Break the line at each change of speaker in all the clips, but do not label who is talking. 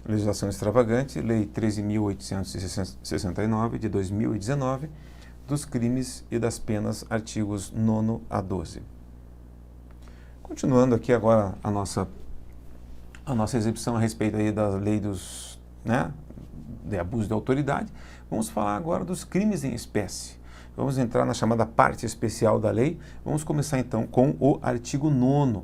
legislação extravagante, Lei 13.869 de 2019, dos crimes e das penas, artigos 9 a 12. Continuando aqui agora a nossa exibição a respeito aí da lei dos, de abuso de autoridade, vamos falar agora dos crimes em espécie. Vamos entrar na chamada parte especial da lei. Vamos começar então com o artigo 9º,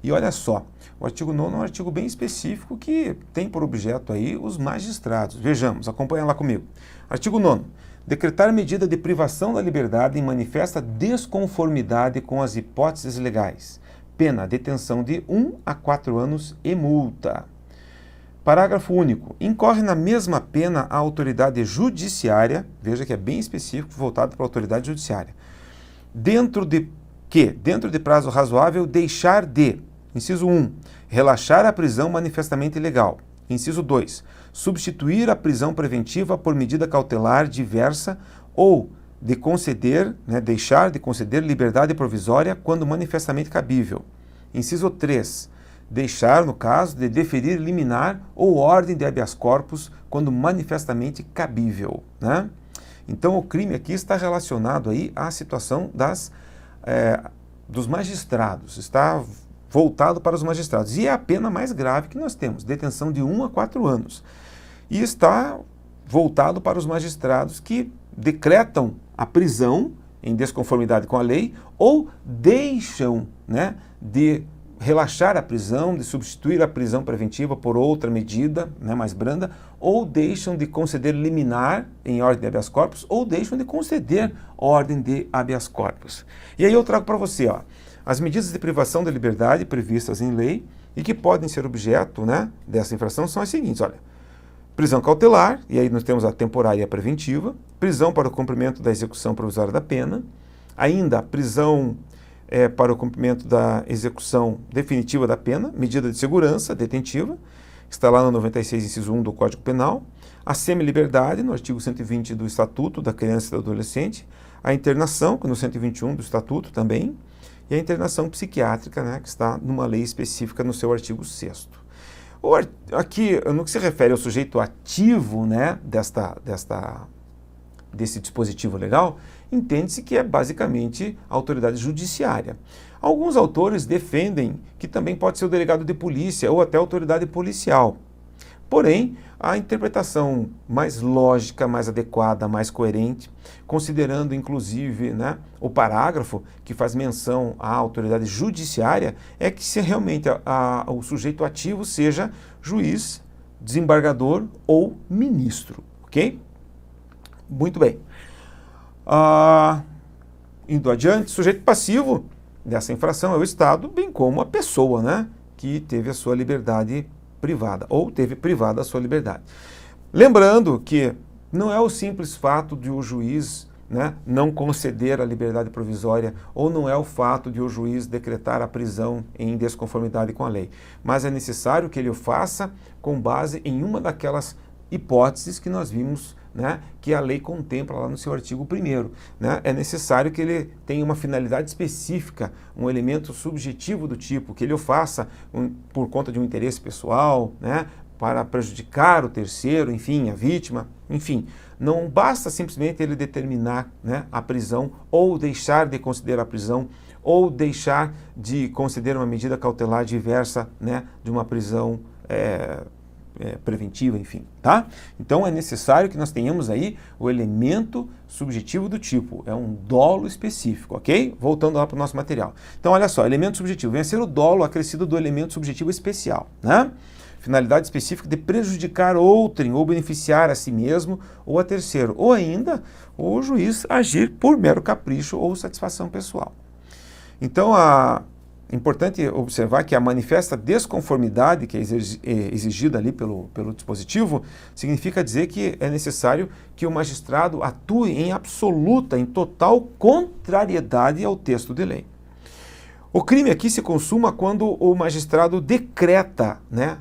E olha só, o artigo 9º é um artigo bem específico que tem por objeto aí os magistrados. Vejamos, acompanha lá comigo. Artigo 9º. Decretar medida de privação da liberdade em manifesta desconformidade com as hipóteses legais. Pena, detenção de 1 a 4 anos e multa. Parágrafo único. Incorre na mesma pena a autoridade judiciária, veja que é bem específico, voltado para a autoridade judiciária, dentro de prazo razoável, deixar de, inciso 1, relaxar a prisão manifestamente ilegal. Inciso 2, substituir a prisão preventiva por medida cautelar diversa ou de conceder, deixar de conceder liberdade provisória quando manifestamente cabível. Inciso 3, deixar, no caso, de deferir liminar ou ordem de habeas corpus quando manifestamente cabível. Então, o crime aqui está relacionado aí à situação dos magistrados, está voltado para os magistrados. E é a pena mais grave que nós temos, detenção de 1 a 4 anos. E está voltado para os magistrados que decretam a prisão em desconformidade com a lei ou deixam de relaxar a prisão, de substituir a prisão preventiva por outra medida mais branda, ou deixam de conceder liminar em ordem de habeas corpus, ou deixam de conceder ordem de habeas corpus. E aí eu trago para você, as medidas de privação da liberdade previstas em lei e que podem ser objeto dessa infração são as seguintes, prisão cautelar, e aí nós temos a temporária e a preventiva, prisão para o cumprimento da execução provisória da pena, ainda prisão para o cumprimento da execução definitiva da pena, medida de segurança detentiva, está lá no 96, inciso 1 do Código Penal, a semi-liberdade, no artigo 120 do Estatuto da Criança e do Adolescente, a internação, que no 121 do Estatuto também, e a internação psiquiátrica, que está numa lei específica no seu artigo 6º. Aqui, no que se refere ao sujeito ativo desse dispositivo legal, entende-se que é basicamente a autoridade judiciária. Alguns autores defendem que também pode ser o delegado de polícia ou até a autoridade policial. Porém, a interpretação mais lógica, mais adequada, mais coerente, considerando inclusive o parágrafo que faz menção à autoridade judiciária, é que se realmente o sujeito ativo seja juiz, desembargador ou ministro, ok? Muito bem. Indo adiante, sujeito passivo dessa infração é o Estado, bem como a pessoa que teve a sua liberdade privada, ou teve privada a sua liberdade. Lembrando que não é o simples fato de o juiz não conceder a liberdade provisória, ou não é o fato de o juiz decretar a prisão em desconformidade com a lei, mas é necessário que ele o faça com base em uma daquelas hipóteses que nós vimos que a lei contempla lá no seu artigo 1º. É necessário que ele tenha uma finalidade específica, um elemento subjetivo do tipo, que ele o faça por conta de um interesse pessoal, para prejudicar o terceiro, enfim, a vítima, enfim. Não basta simplesmente ele determinar a prisão, ou deixar de considerar a prisão, ou deixar de conceder uma medida cautelar diversa de uma prisão preventiva, enfim, tá? Então é necessário que nós tenhamos aí o elemento subjetivo do tipo, é um dolo específico, ok? Voltando lá para o nosso material. Então olha só, elemento subjetivo, vem a ser o dolo acrescido do elemento subjetivo especial, Finalidade específica de prejudicar outrem ou beneficiar a si mesmo ou a terceiro, ou ainda o juiz agir por mero capricho ou satisfação pessoal. Então é importante observar que a manifesta desconformidade que é exigida ali pelo dispositivo significa dizer que é necessário que o magistrado atue em absoluta, em total contrariedade ao texto de lei. O crime aqui se consuma quando o magistrado decreta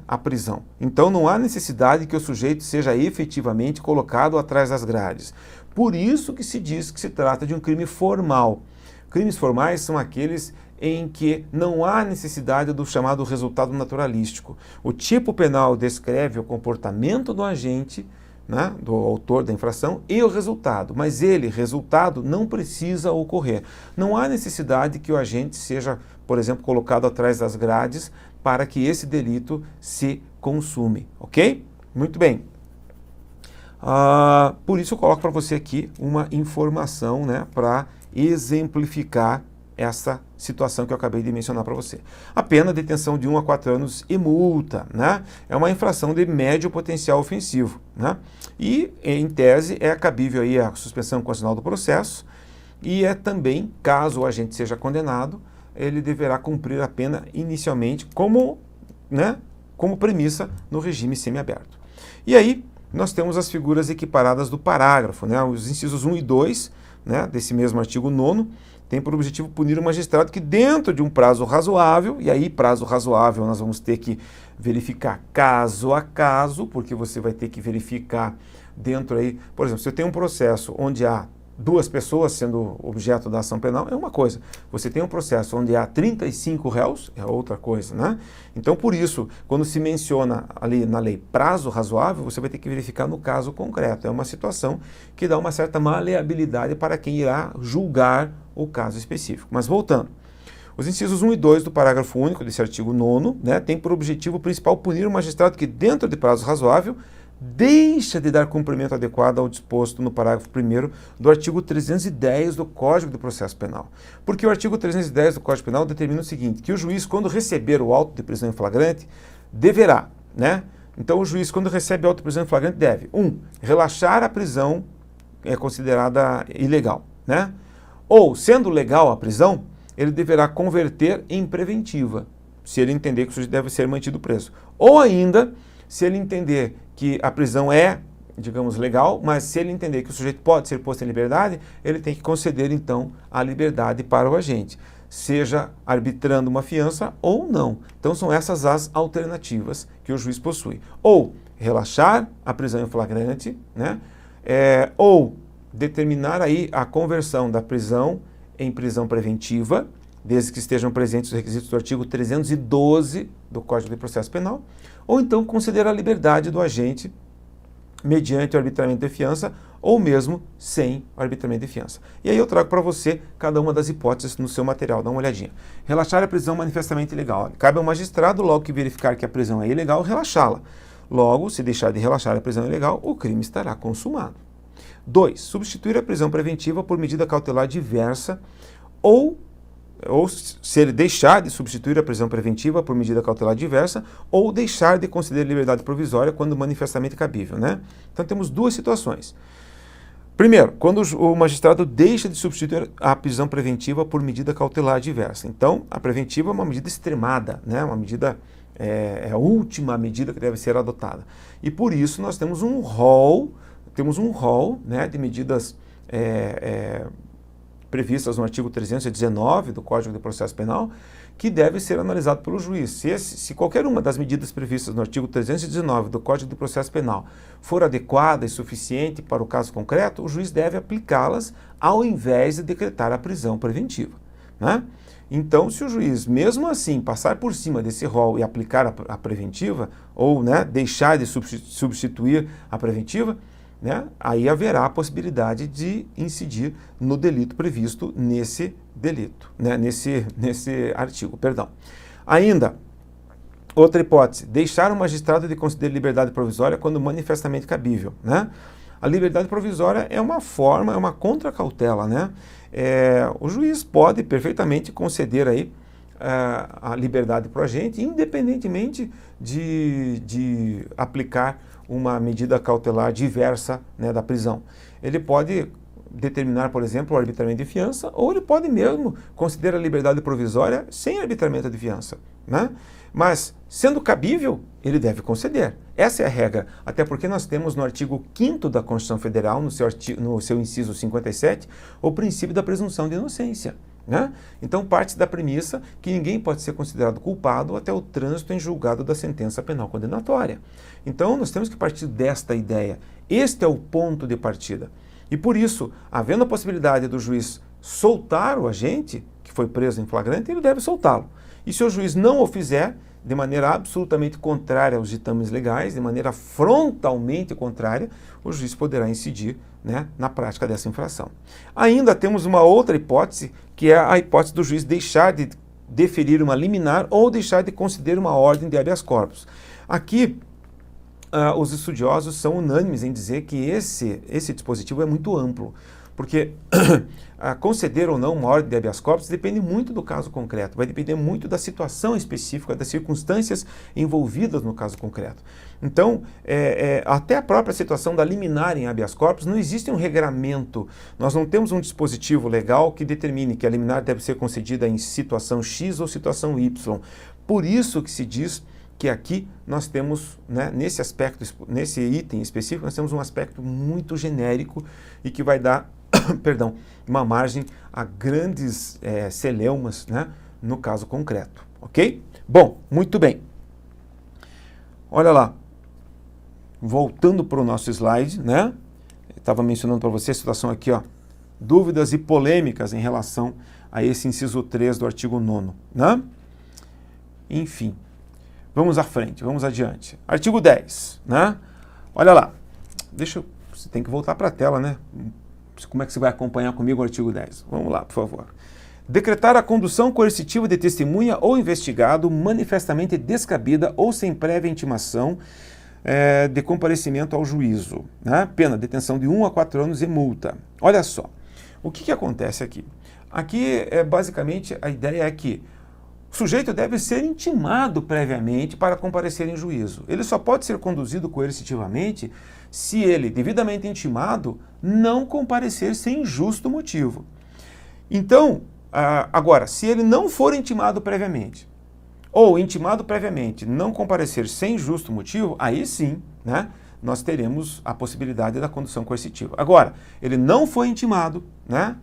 a prisão. Então não há necessidade que o sujeito seja efetivamente colocado atrás das grades. Por isso que se diz que se trata de um crime formal. Crimes formais são aqueles em que não há necessidade do chamado resultado naturalístico. O tipo penal descreve o comportamento do agente, né, do autor da infração, e o resultado, mas resultado, não precisa ocorrer. Não há necessidade que o agente seja, por exemplo, colocado atrás das grades para que esse delito se consume, ok? Muito bem. Por isso eu coloco para você aqui uma informação, né, para exemplificar essa situação que eu acabei de mencionar para você. A pena de detenção de 1 a 4 anos e multa, né? É uma infração de médio potencial ofensivo, né? E, em tese, é cabível aí a suspensão condicional do processo e é também, caso o agente seja condenado, ele deverá cumprir a pena inicialmente como, né, como premissa no regime semiaberto. E aí, nós temos as figuras equiparadas do parágrafo, né? Os incisos 1 e 2, né, desse mesmo artigo 9º, tem por objetivo punir o magistrado que dentro de um prazo razoável, e aí prazo razoável nós vamos ter que verificar caso a caso, porque você vai ter que verificar dentro aí, por exemplo, se eu tenho um processo onde há 2 pessoas sendo objeto da ação penal, é uma coisa. Você tem um processo onde há 35 réus, é outra coisa, né? Então, por isso, quando se menciona ali na lei prazo razoável, você vai ter que verificar no caso concreto. É uma situação que dá uma certa maleabilidade para quem irá julgar o caso específico. Mas voltando, os incisos 1 e 2 do parágrafo único desse artigo 9º, né, tem por objetivo principal punir o magistrado que, dentro de prazo razoável, deixa de dar cumprimento adequado ao disposto no parágrafo 1º do artigo 310 do Código de Processo Penal. Porque o artigo 310 do Código Penal determina o seguinte, que o juiz, quando receber o auto de prisão em flagrante, deverá, né? Então, o juiz, quando recebe o auto de prisão em flagrante, deve, 1, relaxar a prisão considerada ilegal, né? Ou, sendo legal a prisão, ele deverá converter em preventiva, se ele entender que o sujeito deve ser mantido preso. Ou ainda, se ele entender que a prisão é, digamos, legal, mas se ele entender que o sujeito pode ser posto em liberdade, ele tem que conceder, então, a liberdade para o agente, seja arbitrando uma fiança ou não. Então, são essas as alternativas que o juiz possui. Ou relaxar a prisão em flagrante, né? Ou determinar aí a conversão da prisão em prisão preventiva, desde que estejam presentes os requisitos do artigo 312 do Código de Processo Penal, ou então conceder a liberdade do agente mediante o arbitramento de fiança ou mesmo sem o arbitramento de fiança. E aí eu trago para você cada uma das hipóteses no seu material, dá uma olhadinha. Relaxar a prisão manifestamente ilegal. Cabe ao magistrado, logo que verificar que a prisão é ilegal, relaxá-la. Logo, se deixar de relaxar a prisão ilegal, o crime estará consumado. 2. Substituir a prisão preventiva por medida cautelar diversa ou se ele deixar de substituir a prisão preventiva por medida cautelar diversa ou deixar de conceder liberdade provisória quando manifestamente cabível, né? Então temos 2 situações. Primeiro, quando o magistrado deixa de substituir a prisão preventiva por medida cautelar diversa. Então, a preventiva é uma medida extremada, né? Uma medida, é a última medida que deve ser adotada. E por isso nós temos um rol, né, de medidas previstas no artigo 319 do Código de Processo Penal, que deve ser analisado pelo juiz. Se qualquer uma das medidas previstas no artigo 319 do Código de Processo Penal for adequada e suficiente para o caso concreto, o juiz deve aplicá-las ao invés de decretar a prisão preventiva, né? Então, se o juiz, mesmo assim, passar por cima desse rol e aplicar a preventiva, ou, né, deixar de substituir a preventiva, né, aí haverá a possibilidade de incidir no delito previsto nesse delito, né, nesse artigo, perdão. Ainda, outra hipótese, deixar o magistrado de conceder liberdade provisória quando manifestamente cabível, né? A liberdade provisória é uma forma, é uma contracautela, né? O juiz pode perfeitamente conceder aí a liberdade para o agente, independentemente de aplicar uma medida cautelar diversa, né, da prisão. Ele pode determinar, por exemplo, o arbitramento de fiança, ou ele pode mesmo considerar a liberdade provisória sem arbitramento de fiança, né? Mas, sendo cabível, ele deve conceder. Essa é a regra, até porque nós temos no artigo 5º da Constituição Federal, no seu inciso 57, o princípio da presunção de inocência, né? Então, parte da premissa que ninguém pode ser considerado culpado até o trânsito em julgado da sentença penal condenatória. Então, nós temos que partir desta ideia. Este é o ponto de partida. E por isso, havendo a possibilidade do juiz soltar o agente, que foi preso em flagrante, ele deve soltá-lo. E se o juiz não o fizer, de maneira absolutamente contrária aos ditames legais, de maneira frontalmente contrária, o juiz poderá incidir, né, na prática dessa infração. Ainda temos uma outra hipótese, que é a hipótese do juiz deixar de deferir uma liminar ou deixar de conceder uma ordem de habeas corpus. Aqui, os estudiosos são unânimes em dizer que esse dispositivo é muito amplo, porque conceder ou não uma ordem de habeas corpus depende muito do caso concreto, vai depender muito da situação específica, das circunstâncias envolvidas no caso concreto. Então, até a própria situação da liminar em habeas corpus, não existe um regramento, nós não temos um dispositivo legal que determine que a liminar deve ser concedida em situação X ou situação Y. Por isso que se diz que aqui nós temos, né, nesse aspecto, nesse item específico, nós temos um aspecto muito genérico e que vai dar perdão, uma margem a grandes celeumas, né, no caso concreto, ok? Bom, muito bem. Olha lá, voltando para o nosso slide, né, estava mencionando para você a situação aqui, ó, dúvidas e polêmicas em relação a esse inciso 3 do artigo 9º, né? Enfim, vamos à frente, vamos adiante. Artigo 10, né? Olha lá, você tem que voltar para a tela, né? Como é que você vai acompanhar comigo o artigo 10? Vamos lá, por favor. Decretar a condução coercitiva de testemunha ou investigado manifestamente descabida ou sem prévia intimação de comparecimento ao juízo. Né? Pena, detenção de 1 a 4 anos e multa. Olha só, o que acontece aqui? Aqui, basicamente, a ideia é que o sujeito deve ser intimado previamente para comparecer em juízo. Ele só pode ser conduzido coercitivamente se ele, devidamente intimado, não comparecer sem justo motivo. Então, agora, se ele não for intimado previamente, ou intimado previamente não comparecer sem justo motivo, aí sim, né, nós teremos a possibilidade da condução coercitiva. Agora, ele não foi intimado, né,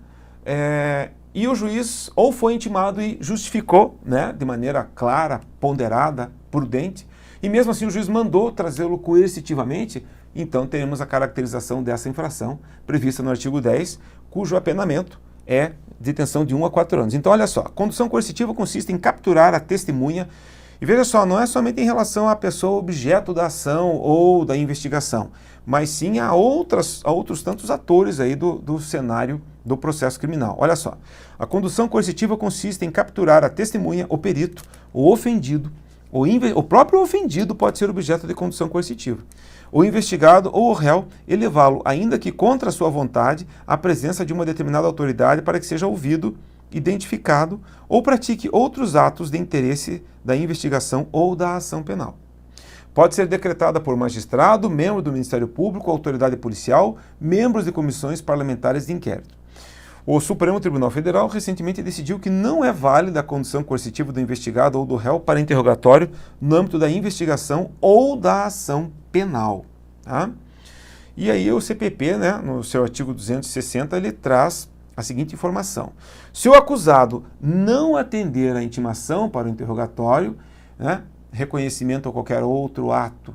e o juiz ou foi intimado e justificou, né, de maneira clara, ponderada, prudente, e mesmo assim o juiz mandou trazê-lo coercitivamente, então teremos a caracterização dessa infração prevista no artigo 10, cujo apenamento é detenção de 1 a 4 anos. Então, olha só, a condução coercitiva consiste em capturar a testemunha, e veja só, não é somente em relação à pessoa objeto da ação ou da investigação, mas sim a outros tantos atores aí do cenário do processo criminal. Olha só, a condução coercitiva consiste em capturar a testemunha, o perito, o ofendido, o próprio ofendido pode ser objeto de condução coercitiva. O investigado ou o réu e levá-lo, ainda que contra a sua vontade, à presença de uma determinada autoridade para que seja ouvido, identificado ou pratique outros atos de interesse da investigação ou da ação penal. Pode ser decretada por magistrado, membro do Ministério Público, autoridade policial, membros de comissões parlamentares de inquérito. O Supremo Tribunal Federal recentemente decidiu que não é válida a condução coercitiva do investigado ou do réu para interrogatório no âmbito da investigação ou da ação penal. Tá? E aí o CPP, né, no seu artigo 260, ele traz a seguinte informação. Se o acusado não atender à intimação para o interrogatório, né, reconhecimento ou qualquer outro ato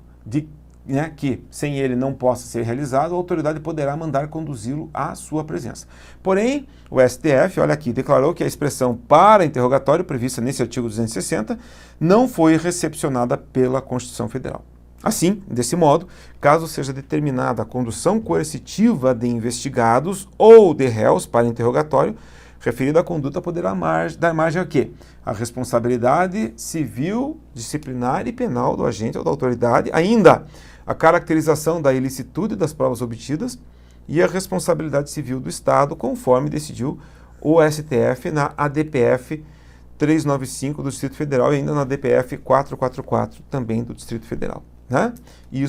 que sem ele não possa ser realizado, a autoridade poderá mandar conduzi-lo à sua presença. Porém, o STF, olha aqui, declarou que a expressão para interrogatório prevista nesse artigo 260 não foi recepcionada pela Constituição Federal. Assim, desse modo, caso seja determinada a condução coercitiva de investigados ou de réus para interrogatório, referida conduta poderá dar margem a quê? A responsabilidade civil, disciplinar e penal do agente ou da autoridade, ainda a caracterização da ilicitude das provas obtidas e a responsabilidade civil do Estado, conforme decidiu o STF na ADPF 395 do Distrito Federal e ainda na ADPF 444 também do Distrito Federal. Né? E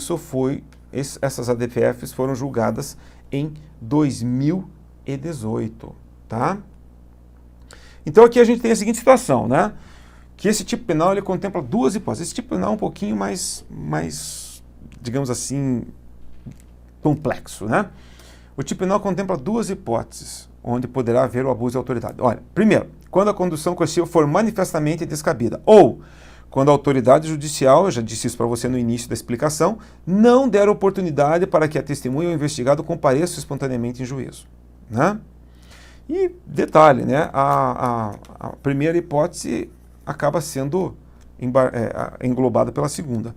essas ADPFs foram julgadas em 2018. Tá? Então aqui a gente tem a seguinte situação, né? Que esse tipo penal ele contempla duas hipóteses. Esse tipo penal é um pouquinho mais digamos assim, complexo, né? O tipo penal contempla duas hipóteses onde poderá haver o abuso de autoridade. Olha, primeiro, quando a condução coercitiva for manifestamente descabida, ou quando a autoridade judicial, eu já disse isso para você no início da explicação, não der oportunidade para que a testemunha ou o investigado compareça espontaneamente em juízo, né? E detalhe, né, a primeira hipótese acaba sendo englobada pela segunda.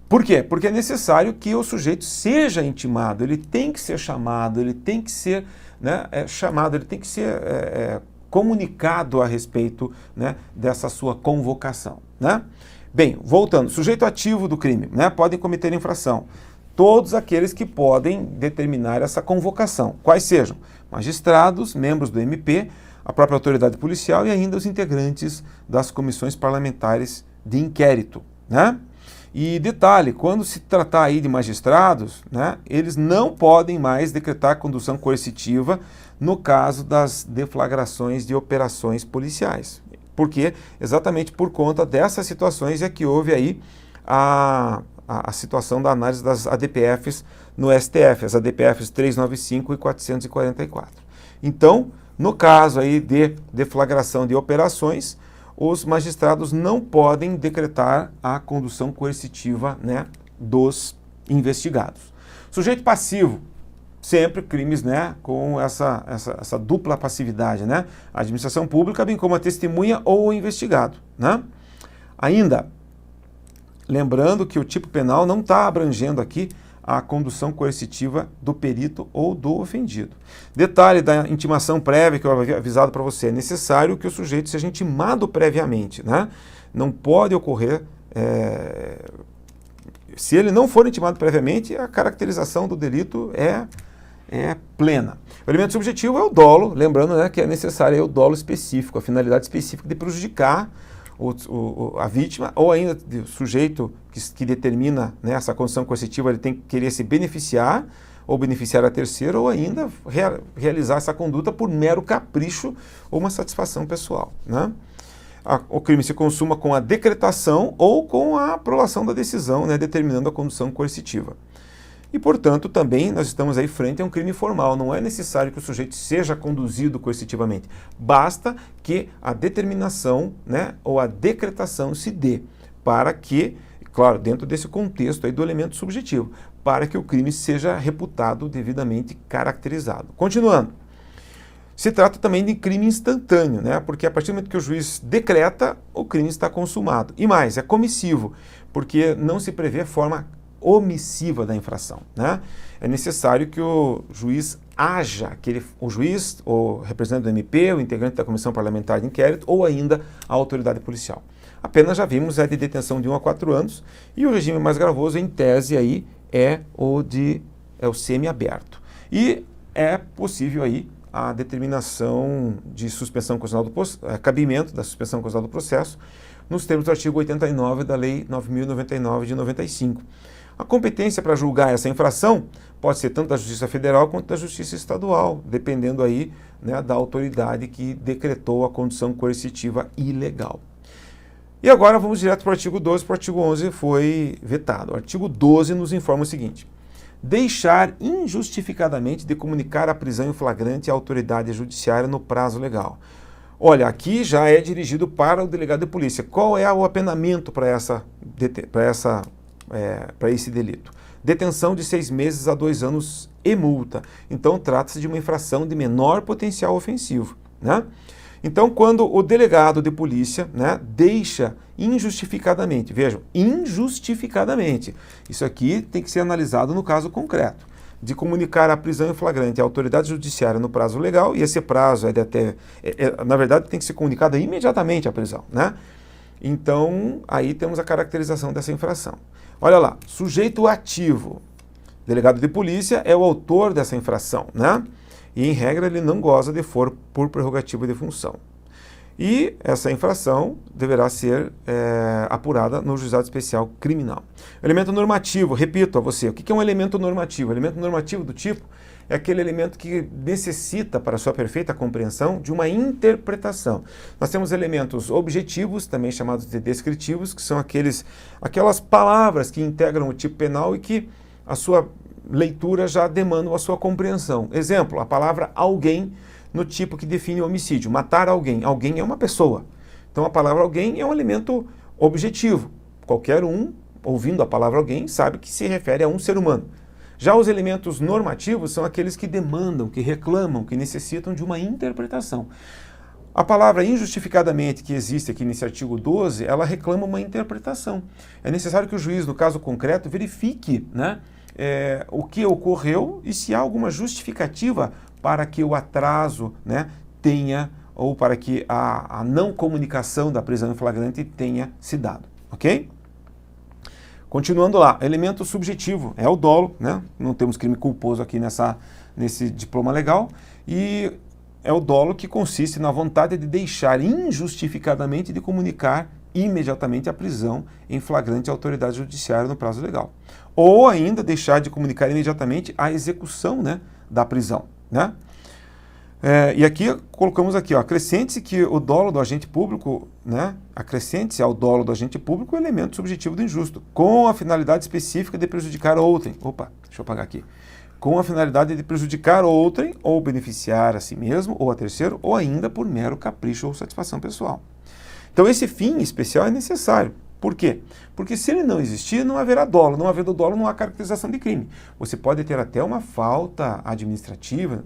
Por quê? Porque é necessário que o sujeito seja intimado, ele tem que ser chamado, ele tem que ser, né, chamado, ele tem que ser comunicado a respeito, né, dessa sua convocação, né? Bem, voltando, sujeito ativo do crime, né, podem cometer infração. Todos aqueles que podem determinar essa convocação, quais sejam magistrados, membros do MP, a própria autoridade policial e ainda os integrantes das comissões parlamentares de inquérito, né? E detalhe, quando se tratar aí de magistrados, né, eles não podem mais decretar condução coercitiva no caso das deflagrações de operações policiais. Por quê? Exatamente por conta dessas situações é que houve aí a situação da análise das ADPFs no STF, as ADPFs 395 e 444. Então, no caso aí de deflagração de operações, os magistrados não podem decretar a condução coercitiva, né, dos investigados. Sujeito passivo, sempre crimes, né, com essa dupla passividade, né, a administração pública, bem como a testemunha ou o investigado, né. Ainda, lembrando que o tipo penal não está abrangendo aqui a condução coercitiva do perito ou do ofendido. Detalhe da intimação prévia que eu havia avisado para você, é necessário que o sujeito seja intimado previamente, né? Não pode ocorrer, se ele não for intimado previamente, a caracterização do delito é plena. O elemento subjetivo é o dolo, lembrando, né, que é necessário o dolo específico, a finalidade específica de prejudicar a vítima, ou ainda o sujeito que determina, né, essa condição coercitiva, ele tem que querer se beneficiar, ou beneficiar a terceiro, ou ainda realizar essa conduta por mero capricho ou uma satisfação pessoal, né? O crime se consuma com a decretação ou com a aprovação da decisão, né, determinando a condução coercitiva. E, portanto, também nós estamos aí frente a um crime formal. Não é necessário que o sujeito seja conduzido coercitivamente. Basta que a determinação, né, ou a decretação se dê para que, claro, dentro desse contexto aí do elemento subjetivo, para que o crime seja reputado devidamente caracterizado. Continuando. Se trata também de crime instantâneo, né, porque a partir do momento que o juiz decreta, o crime está consumado. E mais, é comissivo, porque não se prevê forma omissiva da infração, né? É necessário que o juiz haja, o juiz, o representante do MP, o integrante da comissão parlamentar de inquérito ou ainda a autoridade policial. A pena, já vimos, é de detenção de 1 a 4 anos e o regime mais gravoso, em tese, aí, é o semiaberto. E é possível aí a determinação de suspensão constitucional do cabimento da suspensão constitucional do processo nos termos do artigo 89 da Lei 9.099 de 95. A competência para julgar essa infração pode ser tanto da Justiça Federal quanto da Justiça Estadual, dependendo aí, né, da autoridade que decretou a condução coercitiva ilegal. E agora vamos direto para o artigo 12, porque o artigo 11 foi vetado. O artigo 12 nos informa o seguinte: deixar injustificadamente de comunicar a prisão em flagrante à autoridade judiciária no prazo legal. Olha, aqui já é dirigido para o delegado de polícia. Qual é o apenamento para esse delito? Detenção de 6 meses a 2 anos e multa. Então, trata-se de uma infração de menor potencial ofensivo, né? Então, quando o delegado de polícia, né, deixa injustificadamente, vejam, injustificadamente, isso aqui tem que ser analisado no caso concreto, de comunicar a prisão em flagrante à autoridade judiciária no prazo legal, e esse prazo na verdade, tem que ser comunicado imediatamente a prisão, né? Então, aí temos a caracterização dessa infração. Olha lá, sujeito ativo, delegado de polícia é o autor dessa infração, né? E, em regra, ele não goza de foro por prerrogativa de função. E essa infração deverá ser apurada no juizado especial criminal. Elemento normativo, repito a você, o que é um elemento normativo? O elemento normativo do tipo é aquele elemento que necessita, para sua perfeita compreensão, de uma interpretação. Nós temos elementos objetivos, também chamados de descritivos, que são aquelas palavras que integram o tipo penal e que a sua leitura já demanda a sua compreensão. Exemplo, a palavra alguém no tipo que define homicídio, matar alguém. Alguém é uma pessoa. Então a palavra alguém é um elemento objetivo. Qualquer um, ouvindo a palavra alguém, sabe que se refere a um ser humano. Já os elementos normativos são aqueles que demandam, que reclamam, que necessitam de uma interpretação. A palavra injustificadamente que existe aqui nesse artigo 12, ela reclama uma interpretação. É necessário que o juiz, no caso concreto, verifique, né, o que ocorreu e se há alguma justificativa para que o atraso, né, tenha, ou para que a não comunicação da prisão em flagrante tenha se dado, ok? Continuando lá, elemento subjetivo, é o dolo, né? Não temos crime culposo aqui nesse diploma legal, e é o dolo que consiste na vontade de deixar injustificadamente de comunicar imediatamente a prisão em flagrante à autoridade judiciária no prazo legal. Ou ainda deixar de comunicar imediatamente a execução, né, da prisão, né? E aqui colocamos aqui, acrescente-se que o dolo do agente público, né, acrescente-se ao dolo do agente público o elemento subjetivo do injusto, com a finalidade específica de prejudicar outrem. Opa, deixa eu apagar aqui. Com a finalidade de prejudicar outrem ou beneficiar a si mesmo ou a terceiro, ou ainda por mero capricho ou satisfação pessoal. Então esse fim especial é necessário. Por quê? Porque se ele não existir, não haverá dolo. Não havendo dolo, não há caracterização de crime. Você pode ter até uma falta administrativa,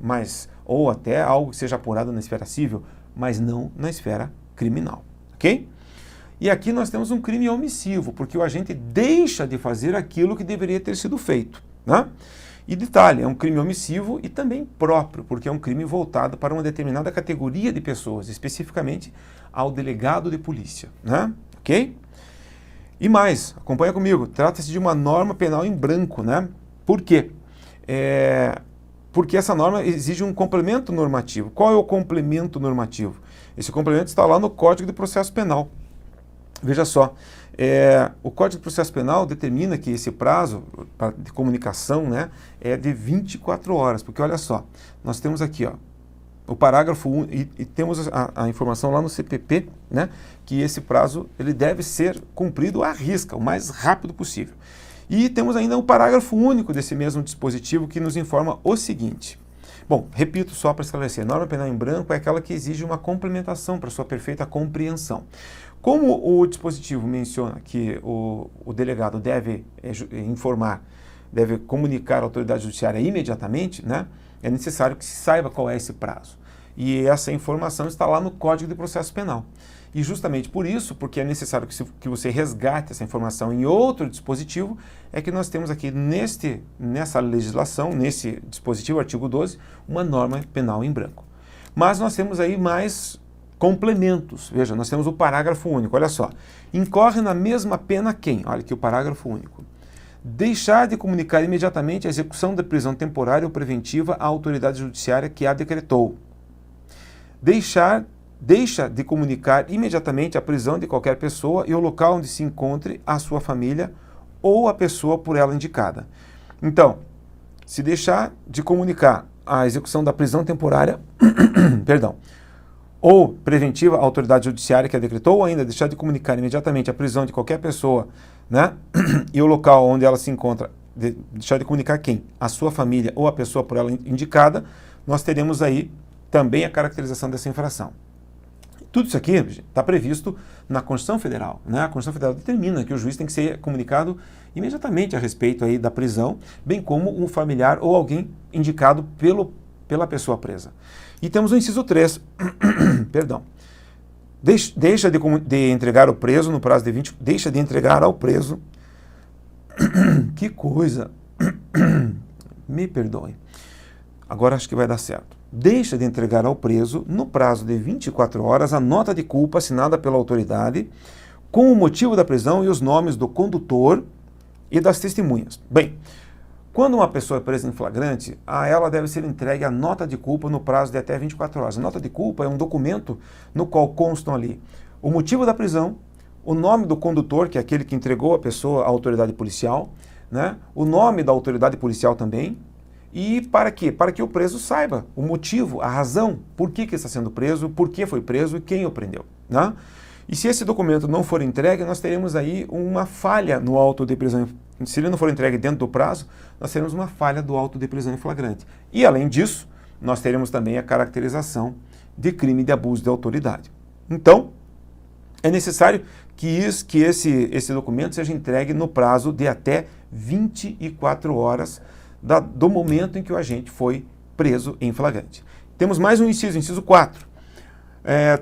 ou até algo que seja apurado na esfera civil, mas não na esfera criminal. Ok? E aqui nós temos um crime omissivo, porque o agente deixa de fazer aquilo que deveria ter sido feito, né? E detalhe, é um crime omissivo e também próprio, porque é um crime voltado para uma determinada categoria de pessoas, especificamente ao delegado de polícia, né? Ok? E mais, acompanha comigo, trata-se de uma norma penal em branco, né? Por quê? Porque essa norma exige um complemento normativo. Qual é o complemento normativo? Esse complemento está lá no Código de Processo Penal. Veja só, o Código de Processo Penal determina que esse prazo de comunicação, né, é de 24 horas, porque olha só, nós temos aqui, ó, o parágrafo 1, e temos a informação lá no CPP, né, que esse prazo ele deve ser cumprido à risca, o mais rápido possível. E temos ainda o parágrafo único desse mesmo dispositivo que nos informa o seguinte. Bom, repito só para esclarecer, norma penal em branco é aquela que exige uma complementação para sua perfeita compreensão. Como o dispositivo menciona que o delegado deve informar, deve comunicar à autoridade judiciária imediatamente, né, é necessário que se saiba qual é esse prazo. E essa informação está lá no Código de Processo Penal. E justamente por isso, porque é necessário que você resgate essa informação em outro dispositivo, é que nós temos aqui nessa legislação, nesse dispositivo, artigo 12, uma norma penal em branco. Mas nós temos aí mais complementos. Veja, nós temos o parágrafo único, olha só. Incorre na mesma pena quem? Olha aqui o parágrafo único. Deixar de comunicar imediatamente a execução da prisão temporária ou preventiva à autoridade judiciária que a decretou. Deixa de comunicar imediatamente a prisão de qualquer pessoa e o local onde se encontre a sua família ou a pessoa por ela indicada. Então, se deixar de comunicar a execução da prisão temporária, perdão, ou preventiva à autoridade judiciária que a decretou, ou ainda deixar de comunicar imediatamente a prisão de qualquer pessoa, né, e o local onde ela se encontra, deixar de comunicar quem? A sua família ou a pessoa por ela indicada, nós teremos aí também a caracterização dessa infração. Tudo isso aqui está previsto na Constituição Federal, né? A Constituição Federal determina que o juiz tem que ser comunicado imediatamente a respeito aí da prisão, bem como um familiar ou alguém indicado pela pessoa presa. E temos o inciso 3, perdão. Deixa de entregar o preso no prazo de 20... Deixa de entregar ao preso... Que coisa! Me perdoe. Agora acho que vai dar certo. Deixa de entregar ao preso, no prazo de 24 horas, a nota de culpa assinada pela autoridade, com o motivo da prisão e os nomes do condutor e das testemunhas. Bem, quando uma pessoa é presa em flagrante, a ela deve ser entregue a nota de culpa no prazo de até 24 horas. A nota de culpa é um documento no qual constam ali o motivo da prisão, o nome do condutor, que é aquele que entregou a pessoa à autoridade policial, né? O nome da autoridade policial também. E para quê? Para que o preso saiba o motivo, a razão, por que está sendo preso, por que foi preso e quem o prendeu, né? E se esse documento não for entregue, nós teremos aí uma falha no auto de prisão. Se ele não for entregue dentro do prazo, nós teremos uma falha do auto de prisão em flagrante. E além disso, nós teremos também a caracterização de crime de abuso de autoridade. Então, é necessário que esse documento seja entregue no prazo de até 24 horas do momento em que o agente foi preso em flagrante. Temos mais um inciso 4.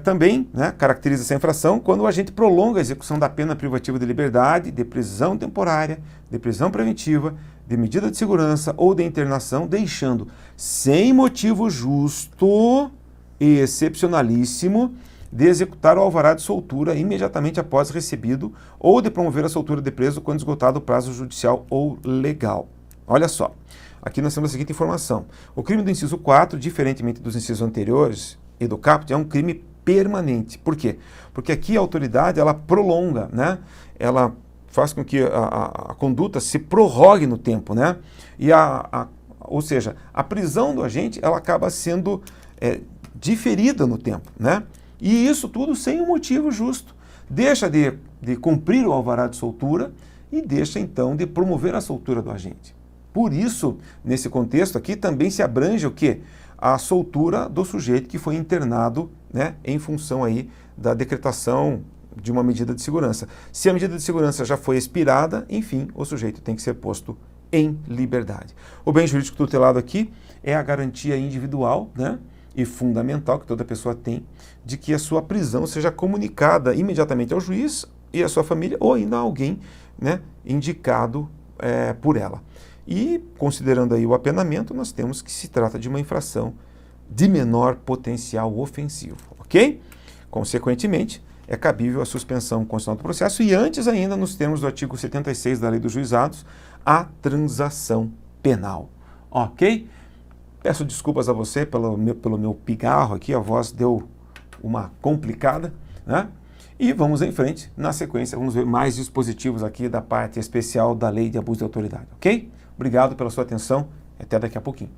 Também, né, caracteriza essa infração quando o agente prolonga a execução da pena privativa de liberdade, de prisão temporária, de prisão preventiva, de medida de segurança ou de internação, deixando sem motivo justo e excepcionalíssimo de executar o alvará de soltura imediatamente após recebido ou de promover a soltura de preso quando esgotado o prazo judicial ou legal. Olha só, aqui nós temos a seguinte informação. O crime do inciso 4, diferentemente dos incisos anteriores e do caput, é um crime permanente. Por quê? Porque aqui a autoridade, ela prolonga, né? Ela faz com que a conduta se prorrogue no tempo, né? E ou seja, a prisão do agente, ela acaba sendo diferida no tempo, né? E isso tudo sem um motivo justo. Deixa de cumprir o alvará de soltura e deixa então de promover a soltura do agente. Por isso, nesse contexto aqui, também se abrange o quê? A soltura do sujeito que foi internado, né, em função aí da decretação de uma medida de segurança. Se a medida de segurança já foi expirada, enfim, o sujeito tem que ser posto em liberdade. O bem jurídico tutelado aqui é a garantia individual, né, e fundamental que toda pessoa tem de que a sua prisão seja comunicada imediatamente ao juiz e à sua família ou ainda a alguém, né, indicado por ela. E, considerando aí o apenamento, nós temos que se trata de uma infração de menor potencial ofensivo, ok? Consequentemente, é cabível a suspensão constitucional do processo e antes ainda, nos termos do artigo 76 da Lei dos Juizados, a transação penal, ok? Peço desculpas a você pelo meu pigarro aqui, a voz deu uma complicada, né? E vamos em frente, na sequência, vamos ver mais dispositivos aqui da parte especial da Lei de Abuso de Autoridade, ok? Obrigado pela sua atenção, até daqui a pouquinho.